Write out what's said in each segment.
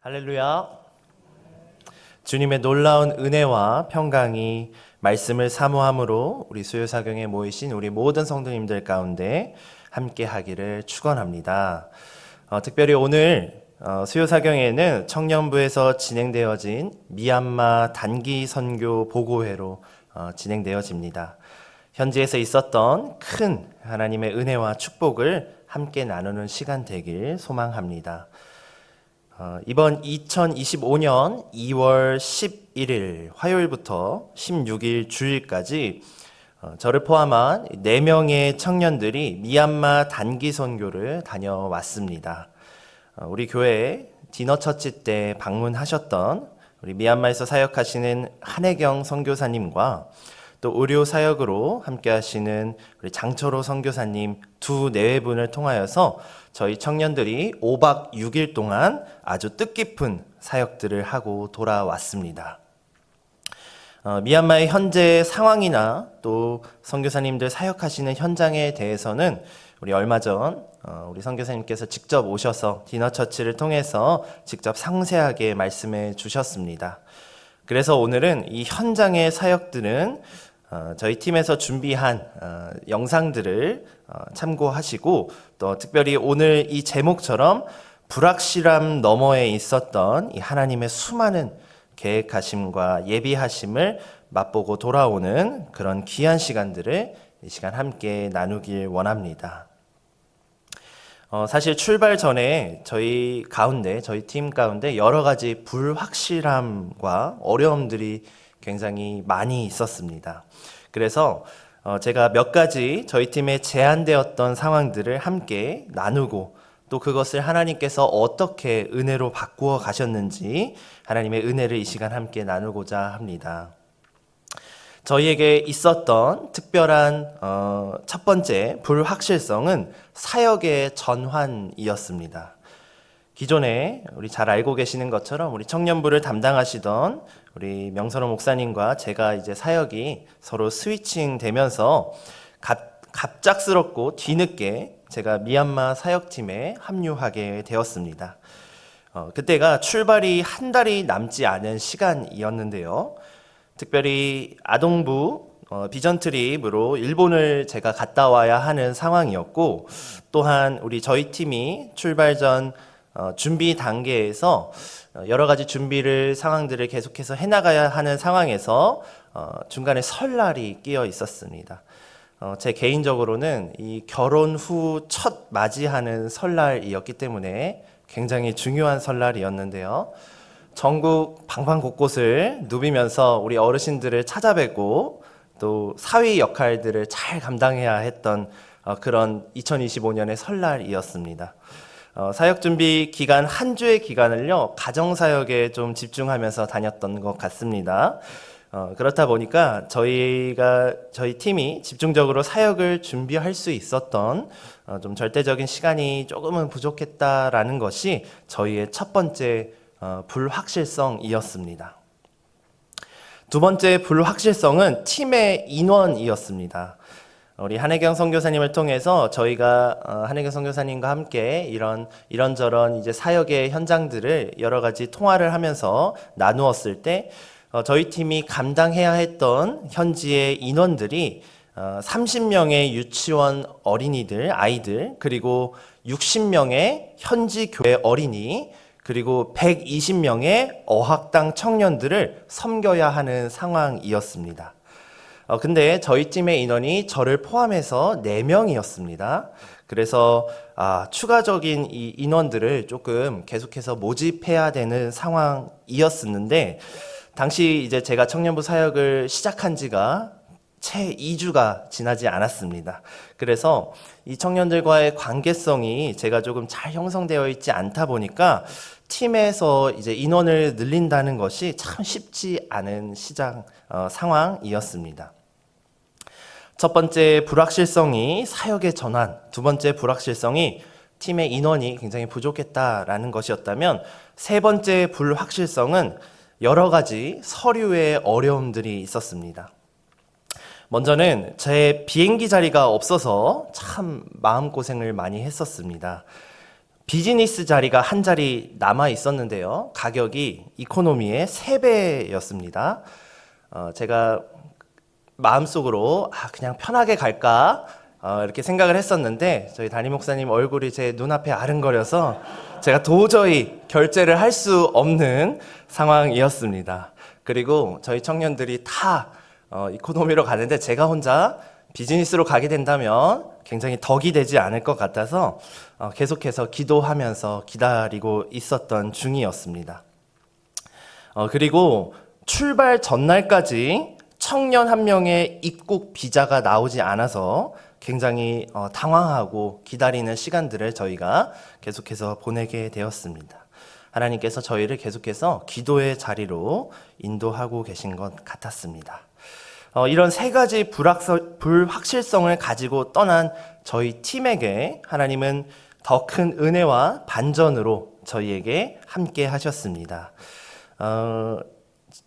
할렐루야. 주님의 놀라운 은혜와 평강이 말씀을 사모함으로 우리 수요사경에 모이신 우리 모든 성도님들 가운데 함께 하기를 축원합니다. 특별히 오늘 수요사경에는 청년부에서 진행되어진 미얀마 단기 선교 보고회로 진행되어집니다. 현지에서 있었던 큰 하나님의 은혜와 축복을 함께 나누는 시간 되길 소망합니다. 이번 2025년 2월 11일 화요일부터 16일 주일까지 저를 포함한 4명의 청년들이 미얀마 단기 선교를 다녀왔습니다. 우리 교회에 디너처치 때 방문하셨던 우리 미얀마에서 사역하시는 한혜경 선교사님과 또 의료 사역으로 함께 하시는 우리 장철호 선교사님 두 내외분을 통하여서 저희 청년들이 5박 6일 동안 아주 뜻깊은 사역들을 하고 돌아왔습니다. 미얀마의 현재 상황이나 또 선교사님들 사역하시는 현장에 대해서는 우리 얼마 전 우리 선교사님께서 직접 오셔서 디너처치를 통해서 직접 상세하게 말씀해 주셨습니다. 그래서 오늘은 이 현장의 사역들은 저희 팀에서 준비한 영상들을 참고하시고 또 특별히 오늘 이 제목처럼 불확실함 너머에 있었던 이 하나님의 수많은 계획하심과 예비하심을 맛보고 돌아오는 그런 귀한 시간들을 이 시간 함께 나누길 원합니다. 사실 출발 전에 저희 팀 가운데 여러 가지 불확실함과 어려움들이 굉장히 많이 있었습니다. 그래서 제가 몇 가지 저희 팀에 제안되었던 상황들을 함께 나누고 또 그것을 하나님께서 어떻게 은혜로 바꾸어 가셨는지 하나님의 은혜를 이 시간 함께 나누고자 합니다. 저희에게 있었던 특별한 첫 번째 불확실성은 사역의 전환이었습니다. 기존에 우리 잘 알고 계시는 것처럼 우리 청년부를 담당하시던 우리 명선호 목사님과 제가 이제 사역이 서로 스위칭 되면서 갑작스럽고 뒤늦게 제가 미얀마 사역팀에 합류하게 되었습니다. 그때가 출발이 한 달이 남지 않은 시간이었는데요. 특별히 아동부 비전 트립으로 일본을 제가 갔다 와야 하는 상황이었고 또한 저희 팀이 출발 전 준비 단계에서 여러 가지 상황들을 계속해서 해나가야 하는 상황에서 중간에 설날이 끼어 있었습니다. 제 개인적으로는 이 결혼 후 첫 맞이하는 설날이었기 때문에 굉장히 중요한 설날이었는데요. 전국 방방 곳곳을 누비면서 우리 어르신들을 찾아뵙고 또 사위 역할들을 잘 감당해야 했던 그런 2025년의 설날이었습니다. 사역 준비 기간 한 주의 기간을요 가정 사역에 좀 집중하면서 다녔던 것 같습니다. 그렇다 보니까 저희 팀이 집중적으로 사역을 준비할 수 있었던 좀 절대적인 시간이 조금은 부족했다라는 것이 저희의 첫 번째 불확실성이었습니다. 두 번째 불확실성은 팀의 인원이었습니다. 우리 한혜경 선교사님을 통해서 저희가 한혜경 선교사님과 함께 이런저런 이제 사역의 현장들을 여러 가지 통화를 하면서 나누었을 때 저희 팀이 감당해야 했던 현지의 인원들이 30명의 유치원 아이들 그리고 60명의 현지 교회 어린이 그리고 120명의 어학당 청년들을 섬겨야 하는 상황이었습니다. 근데 저희 팀의 인원이 저를 포함해서 4명이었습니다. 그래서 추가적인 이 인원들을 조금 계속해서 모집해야 되는 상황이었는데 당시 이제 제가 청년부 사역을 시작한 지가 채 2주가 지나지 않았습니다. 그래서 이 청년들과의 관계성이 제가 조금 잘 형성되어 있지 않다 보니까 팀에서 이제 인원을 늘린다는 것이 참 쉽지 않은 상황이었습니다. 첫 번째 불확실성이 사역의 전환, 두 번째 불확실성이 팀의 인원이 굉장히 부족했다라는 것이었다면 세 번째 불확실성은 여러 가지 서류의 어려움들이 있었습니다. 먼저는 제 비행기 자리가 없어서 참 마음고생을 많이 했었습니다. 비즈니스 자리가 한 자리 남아 있었는데요. 가격이 이코노미의 3배였습니다. 제가 마음속으로 그냥 편하게 갈까 이렇게 생각을 했었는데 저희 담임 목사님 얼굴이 제 눈앞에 아른거려서 제가 도저히 결제를 할 수 없는 상황이었습니다. 그리고 저희 청년들이 다 이코노미로 가는데 제가 혼자 비즈니스로 가게 된다면 굉장히 덕이 되지 않을 것 같아서 계속해서 기도하면서 기다리고 있었던 중이었습니다. 그리고 출발 전날까지 청년 한 명의 입국 비자가 나오지 않아서 굉장히 당황하고 기다리는 시간들을 저희가 계속해서 보내게 되었습니다. 하나님께서 저희를 계속해서 기도의 자리로 인도하고 계신 것 같았습니다. 이런 3가지 불확실성을 가지고 떠난 저희 팀에게 하나님은 더 큰 은혜와 반전으로 저희에게 함께 하셨습니다.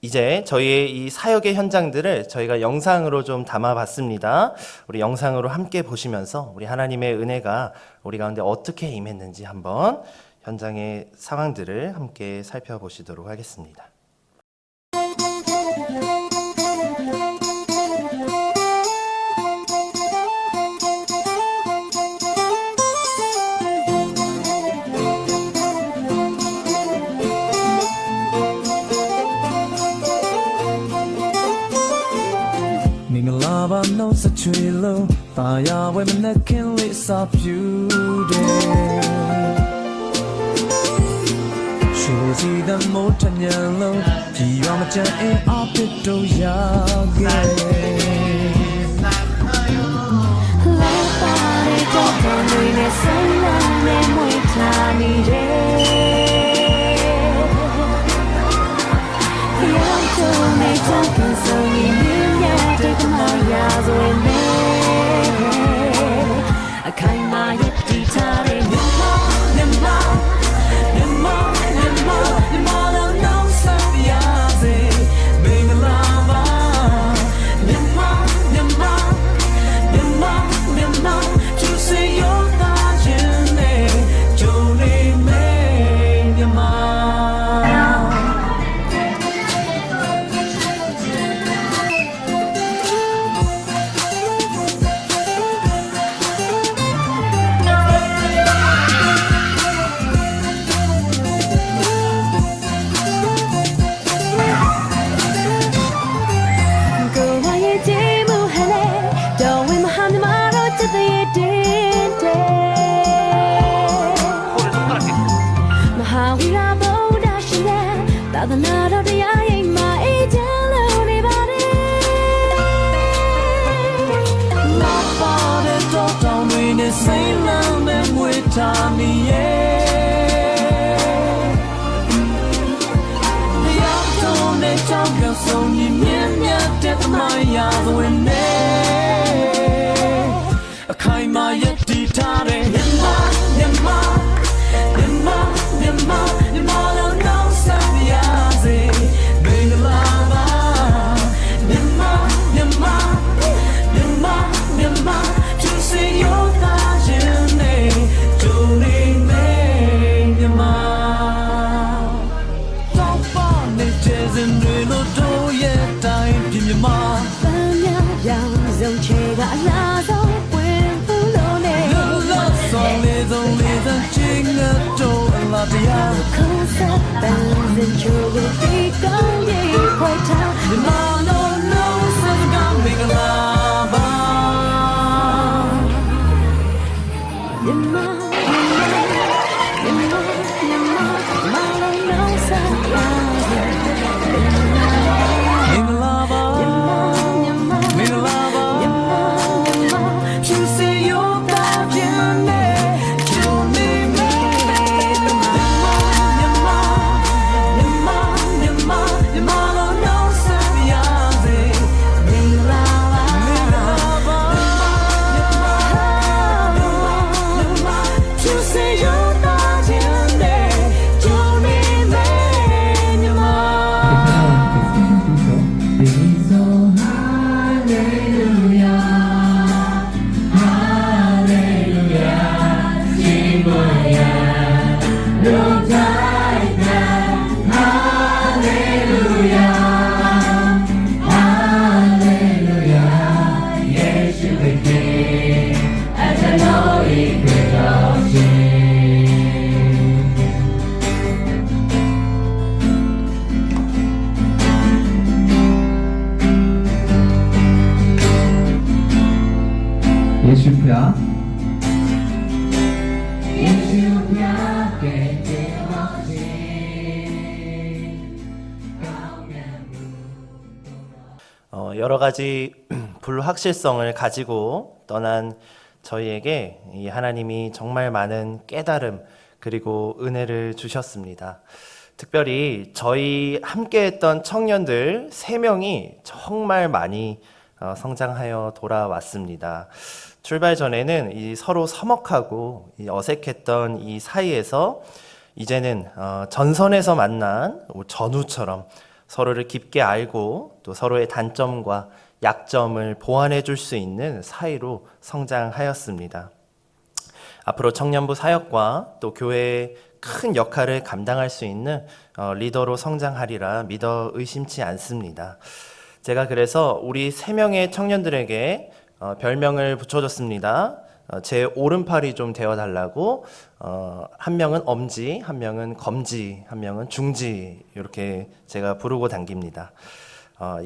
이제 저희의 이 사역의 현장들을 저희가 영상으로 좀 담아봤습니다. 우리 영상으로 함께 보시면서 우리 하나님의 은혜가 우리 가운데 어떻게 임했는지 한번 현장의 상황들을 함께 살펴보시도록 하겠습니다. I know such a low fire women that can lift up you day Choosy the motor yellow you are my in up it to ya 여러 가지 불확실성을 가지고 떠난 저희에게 이 하나님이 정말 많은 깨달음 그리고 은혜를 주셨습니다. 특별히 저희 함께했던 청년들 3명이 정말 많이 성장하여 돌아왔습니다. 출발 전에는 이 서로 서먹하고 이 어색했던 이 사이에서 이제는 전선에서 만난 전우처럼 서로를 깊게 알고 또 서로의 단점과 약점을 보완해 줄 수 있는 사이로 성장하였습니다. 앞으로 청년부 사역과 또 교회의 큰 역할을 감당할 수 있는 리더로 성장하리라 믿어 의심치 않습니다. 제가 그래서 우리 3명의 청년들에게 별명을 붙여줬습니다. 제 오른팔이 좀 되어달라고 한 명은 엄지, 한 명은 검지, 한 명은 중지 이렇게 제가 부르고 다닙니다.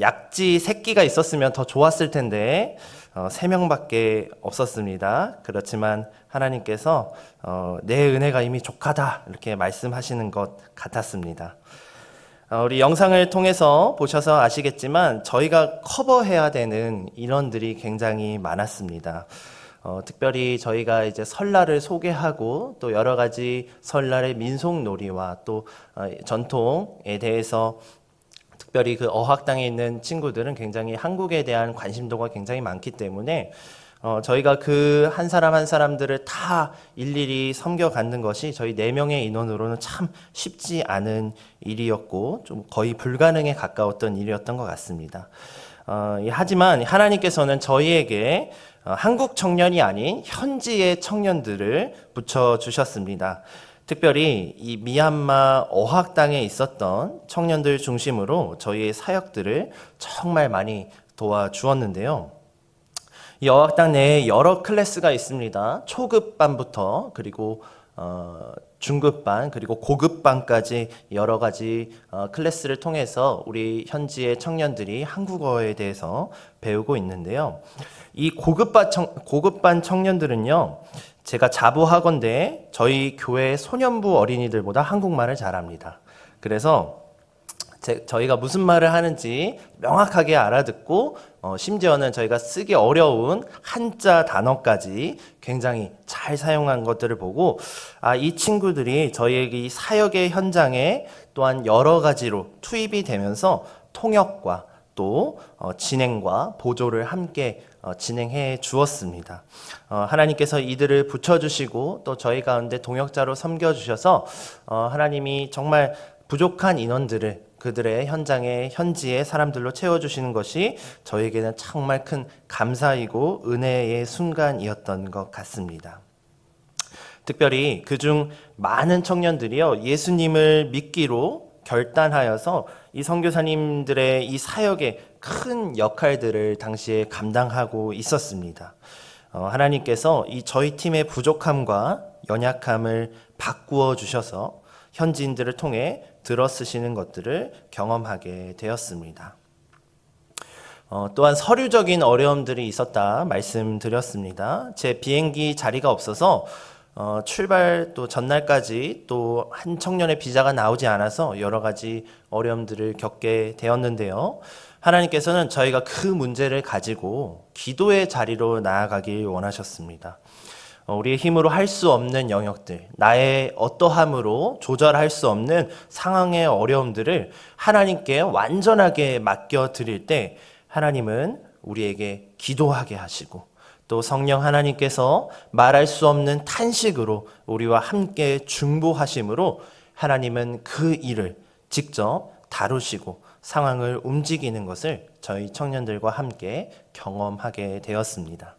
약지 새끼가 있었으면 더 좋았을 텐데 3명밖에 없었습니다. 그렇지만 하나님께서 내 은혜가 이미 족하다 이렇게 말씀하시는 것 같았습니다. 우리 영상을 통해서 보셔서 아시겠지만 저희가 커버해야 되는 인원들이 굉장히 많았습니다. 특별히 저희가 이제 설날을 소개하고 또 여러 가지 설날의 민속놀이와 또 전통에 대해서 특별히 그 어학당에 있는 친구들은 굉장히 한국에 대한 관심도가 굉장히 많기 때문에 저희가 그 한 사람 한 사람들을 다 일일이 섬겨 갖는 것이 저희 4명의 인원으로는 참 쉽지 않은 일이었고 좀 거의 불가능에 가까웠던 일이었던 것 같습니다. 하지만 하나님께서는 저희에게 한국 청년이 아닌 현지의 청년들을 붙여주셨습니다. 특별히 이 미얀마 어학당에 있었던 청년들 중심으로 저희의 사역들을 정말 많이 도와주었는데요. 이 어학당 내에 여러 클래스가 있습니다. 초급반부터 그리고 중급반 그리고 고급반까지 여러 가지 클래스를 통해서 우리 현지의 청년들이 한국어에 대해서 배우고 있는데요. 이 고급반 청년들은요, 제가 자부하건대 저희 교회 소년부 어린이들보다 한국말을 잘합니다. 그래서 저희가 무슨 말을 하는지 명확하게 알아듣고 심지어는 저희가 쓰기 어려운 한자 단어까지 굉장히 잘 사용한 것들을 보고 이 친구들이 저희에게 이 사역의 현장에 또한 여러 가지로 투입이 되면서 통역과 또 진행과 보조를 함께 진행해 주었습니다. 하나님께서 이들을 붙여주시고 또 저희 가운데 동역자로 섬겨주셔서 하나님이 정말 부족한 인원들을 그들의 현장에 현지의 사람들로 채워주시는 것이 저에게는 정말 큰 감사이고 은혜의 순간이었던 것 같습니다. 특별히 그중 많은 청년들이요 예수님을 믿기로 결단하여서 이 선교사님들의 이 사역에 큰 역할들을 당시에 감당하고 있었습니다. 하나님께서 이 저희 팀의 부족함과 연약함을 바꾸어 주셔서 현지인들을 통해 들어쓰시는 것들을 경험하게 되었습니다. 또한 서류적인 어려움들이 있었다 말씀드렸습니다. 제 비행기 자리가 없어서 출발 또 전날까지 또 한 청년의 비자가 나오지 않아서 여러 가지 어려움들을 겪게 되었는데요. 하나님께서는 저희가 그 문제를 가지고 기도의 자리로 나아가길 원하셨습니다. 우리의 힘으로 할 수 없는 영역들, 나의 어떠함으로 조절할 수 없는 상황의 어려움들을 하나님께 완전하게 맡겨드릴 때 하나님은 우리에게 기도하게 하시고 또 성령 하나님께서 말할 수 없는 탄식으로 우리와 함께 중보하심으로 하나님은 그 일을 직접 다루시고 상황을 움직이는 것을 저희 청년들과 함께 경험하게 되었습니다.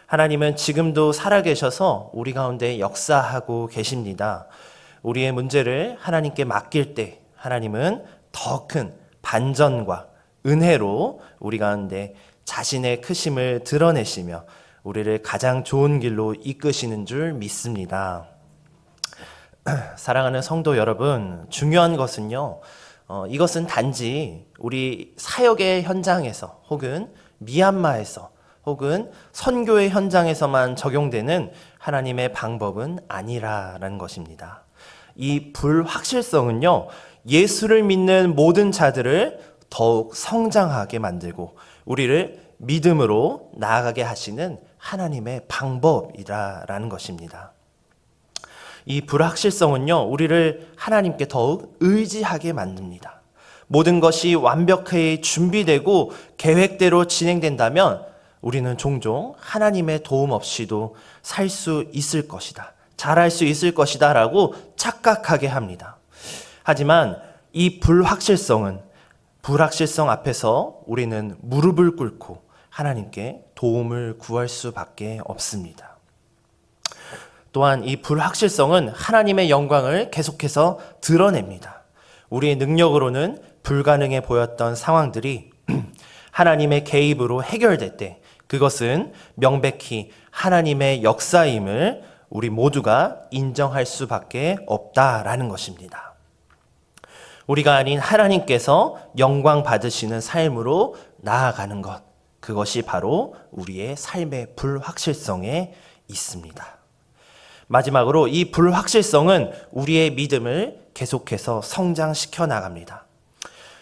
하나님은 지금도 살아계셔서 우리 가운데 역사하고 계십니다. 우리의 문제를 하나님께 맡길 때 하나님은 더 큰 반전과 은혜로 우리 가운데 자신의 크심을 드러내시며 우리를 가장 좋은 길로 이끄시는 줄 믿습니다. 사랑하는 성도 여러분, 중요한 것은요, 이것은 단지 우리 사역의 현장에서 혹은 미얀마에서 혹은 선교의 현장에서만 적용되는 하나님의 방법은 아니라는 것입니다. 이 불확실성은요, 예수를 믿는 모든 자들을 더욱 성장하게 만들고 우리를 믿음으로 나아가게 하시는 하나님의 방법이라는 것입니다. 이 불확실성은요, 우리를 하나님께 더욱 의지하게 만듭니다. 모든 것이 완벽하게 준비되고 계획대로 진행된다면 우리는 종종 하나님의 도움 없이도 살 수 있을 것이다, 잘할 수 있을 것이다 라고 착각하게 합니다. 하지만 이 불확실성 앞에서 우리는 무릎을 꿇고 하나님께 도움을 구할 수밖에 없습니다. 또한 이 불확실성은 하나님의 영광을 계속해서 드러냅니다. 우리의 능력으로는 불가능해 보였던 상황들이 하나님의 개입으로 해결될 때 그것은 명백히 하나님의 역사임을 우리 모두가 인정할 수밖에 없다라는 것입니다. 우리가 아닌 하나님께서 영광 받으시는 삶으로 나아가는 것, 그것이 바로 우리의 삶의 불확실성에 있습니다. 마지막으로 이 불확실성은 우리의 믿음을 계속해서 성장시켜 나갑니다.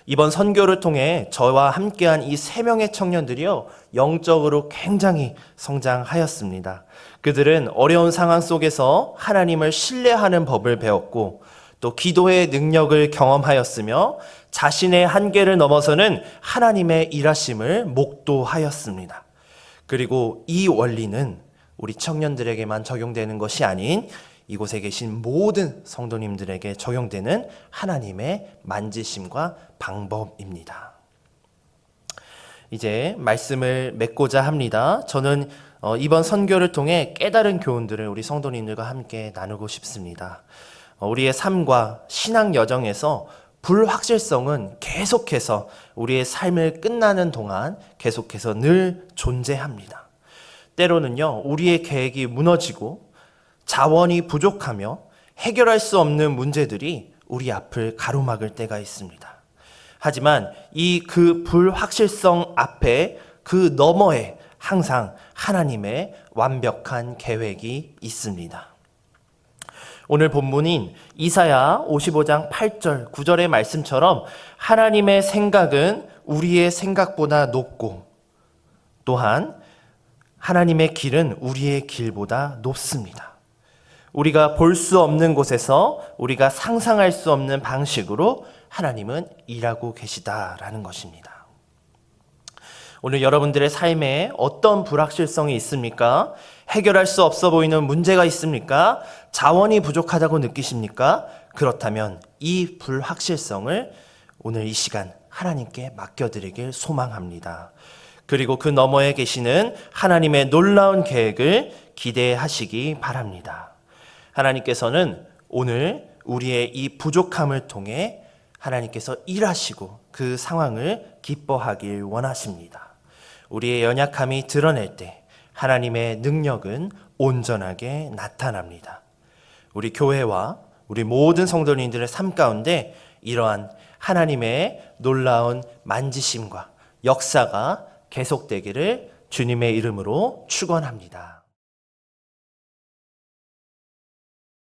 이번 선교를 통해 저와 함께한 이 3명의 청년들이요, 영적으로 굉장히 성장하였습니다. 그들은 어려운 상황 속에서 하나님을 신뢰하는 법을 배웠고 또 기도의 능력을 경험하였으며 자신의 한계를 넘어서는 하나님의 일하심을 목도하였습니다. 그리고 이 원리는 우리 청년들에게만 적용되는 것이 아닌 이곳에 계신 모든 성도님들에게 적용되는 하나님의 만지심과 방법입니다. 이제 말씀을 맺고자 합니다. 저는 이번 선교를 통해 깨달은 교훈들을 우리 성도님들과 함께 나누고 싶습니다. 우리의 삶과 신앙 여정에서 불확실성은 계속해서 우리의 삶을 끝나는 동안 계속해서 늘 존재합니다. 때로는요, 우리의 계획이 무너지고 자원이 부족하며 해결할 수 없는 문제들이 우리 앞을 가로막을 때가 있습니다. 하지만 그 불확실성 앞에, 그 너머에 항상 하나님의 완벽한 계획이 있습니다. 오늘 본문인 이사야 55장 8절, 9절의 말씀처럼 하나님의 생각은 우리의 생각보다 높고 또한 하나님의 길은 우리의 길보다 높습니다. 우리가 볼 수 없는 곳에서 우리가 상상할 수 없는 방식으로 하나님은 일하고 계시다라는 것입니다. 오늘 여러분들의 삶에 어떤 불확실성이 있습니까? 해결할 수 없어 보이는 문제가 있습니까? 자원이 부족하다고 느끼십니까? 그렇다면 이 불확실성을 오늘 이 시간 하나님께 맡겨드리길 소망합니다. 그리고 그 너머에 계시는 하나님의 놀라운 계획을 기대하시기 바랍니다. 하나님께서는 오늘 우리의 이 부족함을 통해 하나님께서 일하시고 그 상황을 기뻐하길 원하십니다. 우리의 연약함이 드러낼 때 하나님의 능력은 온전하게 나타납니다. 우리 교회와 우리 모든 성도님들의 삶 가운데 이러한 하나님의 놀라운 만지심과 역사가 계속되기를 주님의 이름으로 축원합니다.